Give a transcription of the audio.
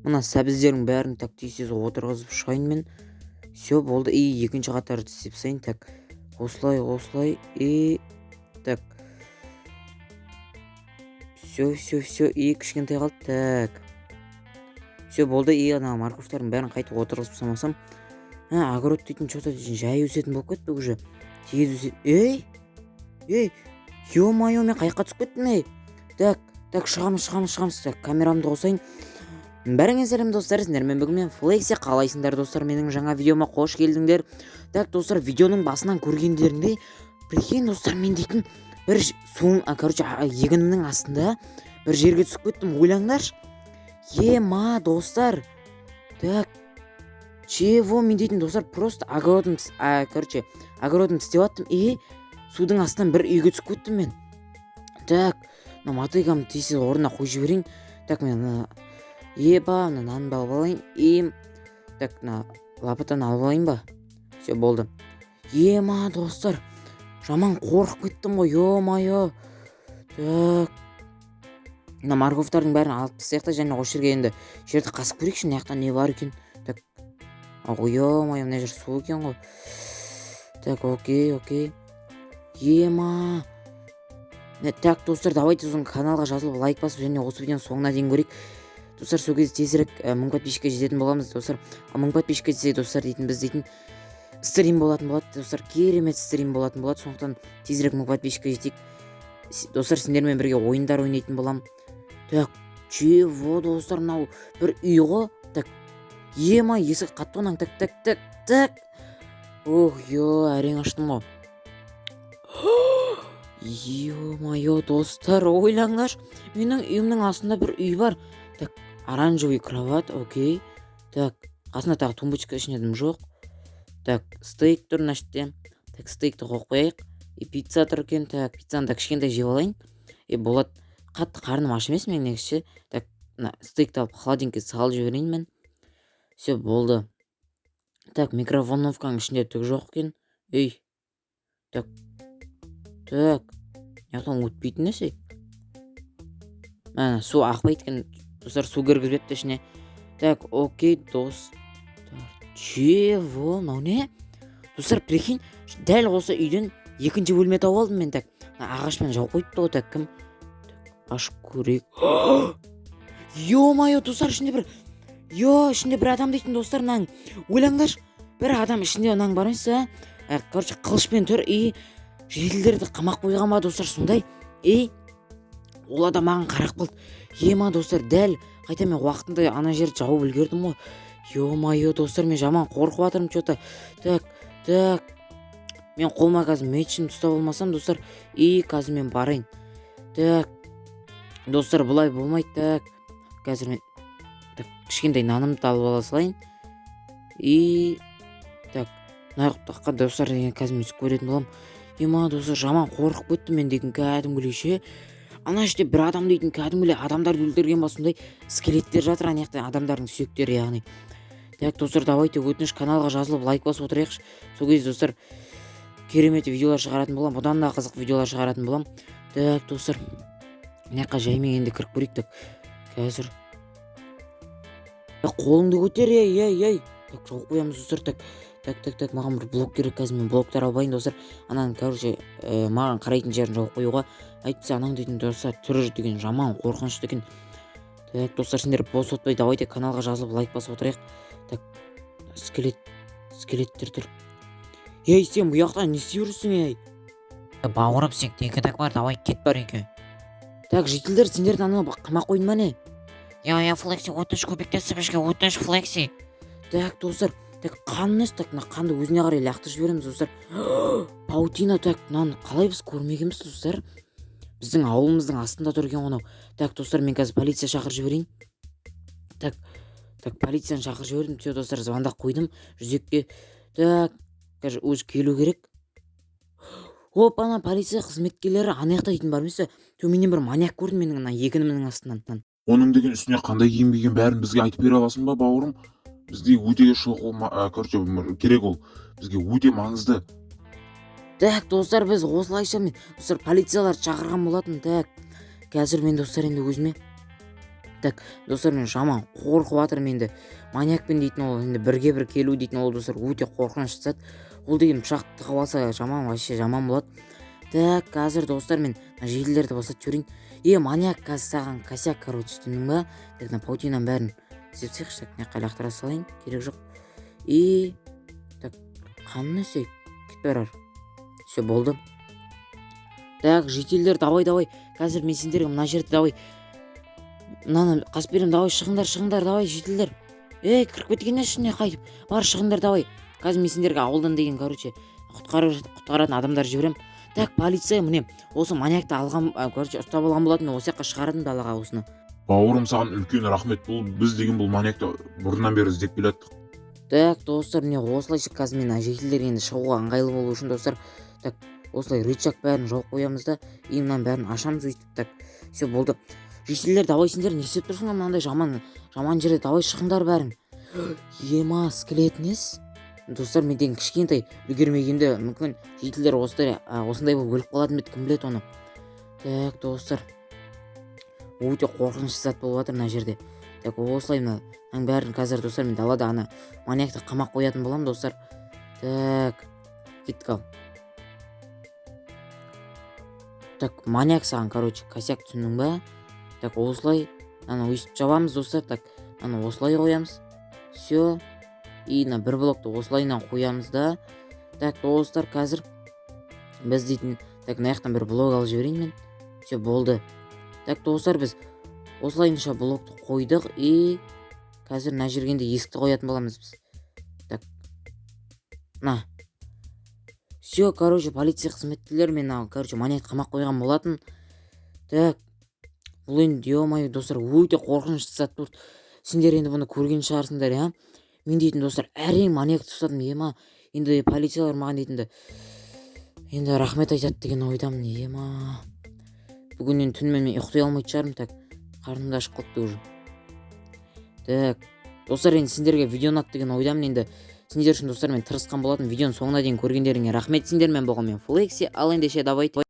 Мына сәбіздердің бәрін так тез отырғызып шығайын мен. Все болды. И екінші қатарды істеп тастайын. Так осылай и так все и кішкентай қалды. Так все болды. И ана морковтардың бәрін қайтып отырғызып салмасам, огород дейтін что-то жай өсетін болып кетті уже. Тегіз өсетін. Ей, ё-моё, мен қайыққа түсіп кеттім, ей. Так, шығамыз. Так, камерамды қосайын. Бәріңе сәлем достар, сіздермен бүгін мен Флекси. Қалайсыңдар достар, менің жаңа видеома қош келдіңдер. Так, достар, видеоның басынан көргендеріңдей, прикинь достар, мен дейтін бір егінімнің астында бір жерге түсіп кеттім. Ойлаңдаршы. Ема достар. Так, чего мен дейтін достар, просто огородым істеп аттым и судың астынан бір үйге түсіп кеттім мен. Так, мотыгамды тез орнына қойып жіберейін. Так, мен нанды алып алайын. И так, лопатаны алып алайын ба? Все болды. Ема достар, жаман қорқып кеттім ғой, ё-моё. Так, морковтардың бәрін алып тастайық та, және осы жерге енді жерді қасып көрейікші, мына жақта не бар екен. Так, ё-моё, мына жер су екен ғой. Так, окей. Ема. Так, достар, давайте сосын каналға жазылып лайк басып, және осы видеоны соңына дейін көрейік. Достар, сол кезде тезірек 1000 подписчикке жететін боламыз, достар. 1000 подписчикке жетсе, достар, біз дейтін стрим болатын болады, достар. Керемет стрим болатын болады. Сондықтан тезірек 1000 подписчикке жетейік. Достар, сендермен бірге ойындар ойнайтын болам. Так, чего, достар, мынау бір үй ғой. Так, ема, есік қатты онан. Так. Ох, әрең аштым ғой. Ё-моё, достар, ойлаңдаршы, менің үйімнің астында бір үй бар. Так, оранжевый кровать, окей. Так, қасында тағы тумбочка, ішінде дым жоқ. Так, стейк тұр мына жерде. Так, стейкті қойып қояйық. И пицца тұр екен. Так, пиццаны да кішкентай жеп алайын. болады. Қатты қарным аш емес мен негізі. Так, стейкті алып холодильникке салып жіберейін мен. Все болды. Так, микроволновканың ішінде түк жоқ екен. Ей. Так. Яқтан өтпейтін нәрсе. Су ақпайды екен. Достар, су кіргізбепті ішіне. Так, окей, достар. Чего? Мынау не? Достар, прикинь, дәл осы үйден екінші бөлме тауып алдым мен. Так, ағашпен жауып қойыпты ғой. Так, кім? Ашып көрейік. Ё-моё, достар, ішінде бір адам дейтін достар, мынаң. Ойлаңдаршы, бір адам ішінде мынаң бар емес, қылышпен тұр и жеделдерді қамақ қойған ба, достар, сондай. Ол адам маған қарап қалды. Ема достар, дәл қайта мен уақытында ана жерді жауып үлгердім ғой. Ё-моё, достар, мен жаман қорқып жатырмын что-то. Так. Мен қолыма қазір мечімді ұстап алмасам, достар, и қазір мен барайын. Так. Достар, бұлай болмайды. Так. Қазір мен кішкентай нанымды алып ала салайын. И так, таққа достар, қазір мен түсіп көретін болам. Ема достар, жаман қорқып кеттім мен дейтін кәдімгілей. Ана жерде бір адам дейтін кәдімгілей адамдарды өлтірген ба, сондай скелеттер жатыр, ана жақта адамдардың сүйектері, яғни. Так, достар, давайте өтініш каналға жазылып лайк басып отырайықшы. Сол кезде достар, керемет видеолар шығаратын болам, бұдан да қызық видеолар шығаратын болам. Так, достар, мына жаққа жаймен енді кіріп көрейік. Так, қазір. Қолыңды көтер, ей. Так, жауып қоямыз, достар. Так, маған бір блок керек, қазір мен блоктар албайын, достар. Ананың, маған қарайтын жерін жауып қоюға. Айтса, анаң дейтін достар, түрі деген жаман қорқынышты екен. Так, достар, сендер бос отпай, давайте каналға жазылып лайк басып отырайық. Так, скелеттер тұр. Ей, сен бұл жақтан не істеп жүрсің, ей? Бауырым, секте екі так бар, давай кет бар екен. Так, жителдер, сендерді анау қамақ қойдың ба не? Я, Флекси, өтініш көмектесіп бізге, өтініш, Флекси. Так, достар, так, қанын так, қанды өзіне қарай лақтырып жібереміз, достар. Паутина, так, мынаны қалай біз көрмегенбіз, достар? Біздің ауылымыздың астында тұр екен онау. Так, достар, мен қазір полиция шақырып жіберейін. Так, полицияны шақырып жібердім. Все, достар, звондап қойдым жүзекке. Так, қазір өзі келу керек. Ана полиция қызметкерлері ана жақта дейтін бар емес, төменнен бір маньяк көрдім менің ана егінімнің астынан. Оның деген үстіне қандай киінбеген бәрін бізге айтып бере аласың ба, бауырым? Бізде өте керек, ол бізге өте маңызды. Так, достар, біз осылайша мен достар полициялар шақырған болатын. Так, қазір мен достар енді өзіме Так достар, мен жаман қорқып жатырмын енді. Маньякпен дейтін ол енді бірге бір келу дейтін ол достар өте қорқынышты зат. Ол деген пышақ тығып алса жаман, вообще жаман болады. Так қазір достар, мен желілерді бастап жіберейін. Маньяк қазір саған косяк, короче, түсіндің ба? Так на паутинаның бәрін істеп тастайықшы. Так мына лақтыра салайын, керек жоқ. Так қанын өсейік, кетіп барар. Все болды. Так жителдер, давай қазір мен сендерге мына жерді давай мынаны Қасперім, давай шығыңдар, давай жителдер. Кіріп кеткен ішіне қайтып. Бар шығыңдар, давай. Қазір мен сендерге ауылдан деген, короче, құтқаратын адамдар жіберем. Так полиция, міне осы маньякты алған, короче, ұстап алған болатын, осы жаққа шығарадым далаға осыны. Бауырым, саған үлкен рахмет. Біз деген бұл маньякты бұрыннан бері іздеп келаттық. Так достар, міне осылайша қазір мен жителдер енді шығуға ыңғайлы болу үшін достар, так осылай рычаг бәрін жауып қоямыз да, мынаның бәрін ашамыз өйтіп. Так все болды. Жителдер, давай сендер не істеп тұрсыңдар мынандай жаман жерде, давай шығыңдар бәрін. Скелетіңіз. Достар, мен деген кішкентай үлгермегенде мүмкін жителдер осындай болып өліп қалатын бет, кім біледі оны. Так достар, өте қорқынышты зат болып жатыр мына жерде. Так осылай мынаның бәрін қазір достар мен далада ана маньякты қамап қоятын боламын достар. Так кеттік ал. Так маньяк саған, короче, косяк, түсіндің ба? Так осылай ана өйстіп жабамыз достар. Так ана осылай қоямыз. Все. На бір блокты осылай қоямыз да. Так достар, қазір біз дейтін, так мына жақтан бір блок алып жіберейін мен. Все болды. Так достар, біз осылайынша блокты қойдық қазір мына жергенде есікті қоятын боламыз біз. Так на. Все, короче, полиция қызметкерлер мен короче маньякты қамап қойған болатын. Так бұл енді, ё-моё достар, өте қорқынышты зат болды. Сендер енді бұны көрген шығарсыңдар, Мен дейтін достар, әрең маньякты ұстадым, енді полициялар маған дейтінді енді рахмет айтады деген ойдамын, Бүгіннен түнімен мен ұйықтай алмайтын шығармын. Так қарнымда ашып қалыпты уже. Так достар, енді сендерге видео ұнады деген ойдамын. Енді сендер үшін достар, мен тырысқан болатын. Видеоның соңына дейін көргендеріңе рахмет. Сендермен болған мен Флекси, ал ендеше давай